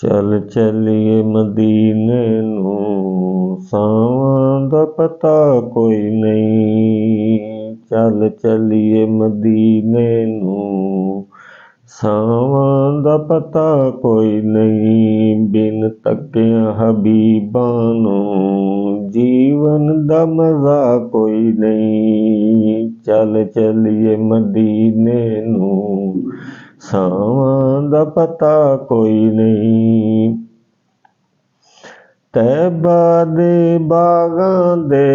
चल चलिए मदीने नू, सावां दा पता कोई नहीं। चल चलिए मदीने नू, सावां दा पता कोई नहीं। बिन तकिया हबीबां नू, जीवन दा मज़ा कोई नहीं। चल चलिए मदीने नू, सावां दा पता कोई नहीं। तैबा दे बागां दे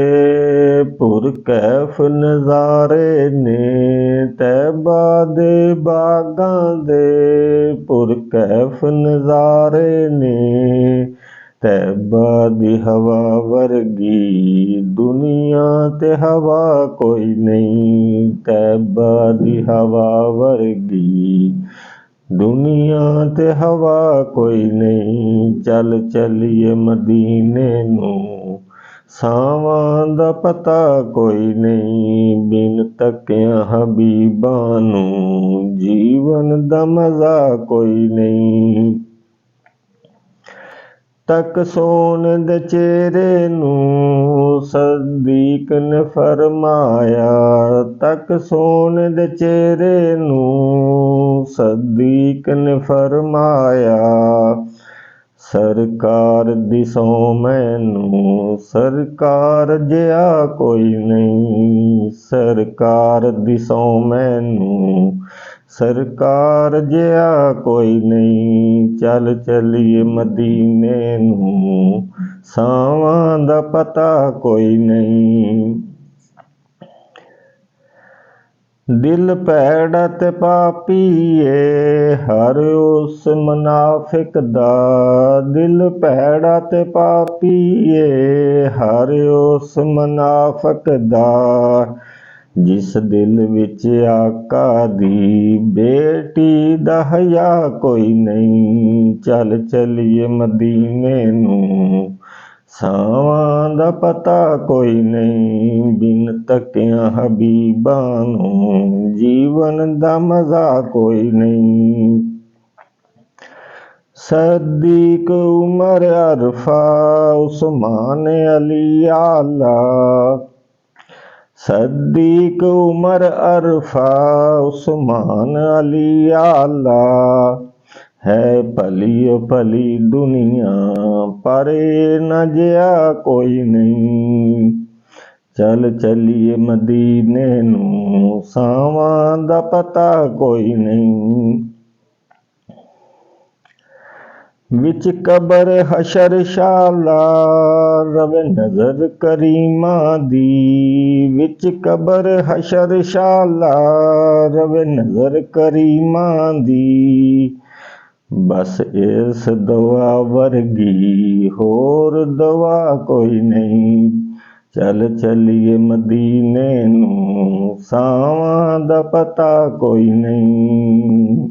पुरकैफ नज़ारे ने। तैबा दे बागां दे पुरकैफ नज़ारे ने। तैबा दी हवा वर्गी दुनिया ते हवा कोई नहीं। तैबा दी हवा वर्गी दुनिया ते हवा कोई नहीं। चल चलिए मदीने नू, सावां दा पता कोई नहीं। बिन तकिया हबीबां नू, जीवन दा मज़ा कोई नहीं। तक सोन दे चेहरे नू, सदीक ने फरमाया। तक सोन दे चेहरे नू, सदीक ने फरमाया। सरकार दी सौ मैनू, सरकार जिहा कोई नहीं। सरकार दी सौ मैनू, सरकार जिहा कोई नहीं। चल चलिए मदीने नू, सावां दा पता कोई नहीं। दिल भैड़ा ते पापी ए हर उस मुनाफिक दा। दिल भैड़ा ते पापी ए हर उस मुनाफिक दा। जिस दिल विच आका दी बेटी दा हया कोई नहीं। चल चलिए मदीने नू, सावां दा पता कोई नहीं। बिन तकिया हबीबां नू, जीवन दा मज़ा कोई नहीं। सदीक उमर अरफा उस्मान अली आला। सदीक उमर अरफा उस्मान अली आला। है भली भली दुनिया पर न जिहा कोई नहीं। चल चलिए मदीने नू, सावां दा पता कोई नहीं। विच कबर हशर शाला रवे नज़र करीमां दी। विच कबर हशर शाला रवे नज़र करीमां दी। बस इस दुआ वर्गी होर दुआ कोई नहीं। चल चलिए मदीने नू, सावां दा पता कोई नहीं।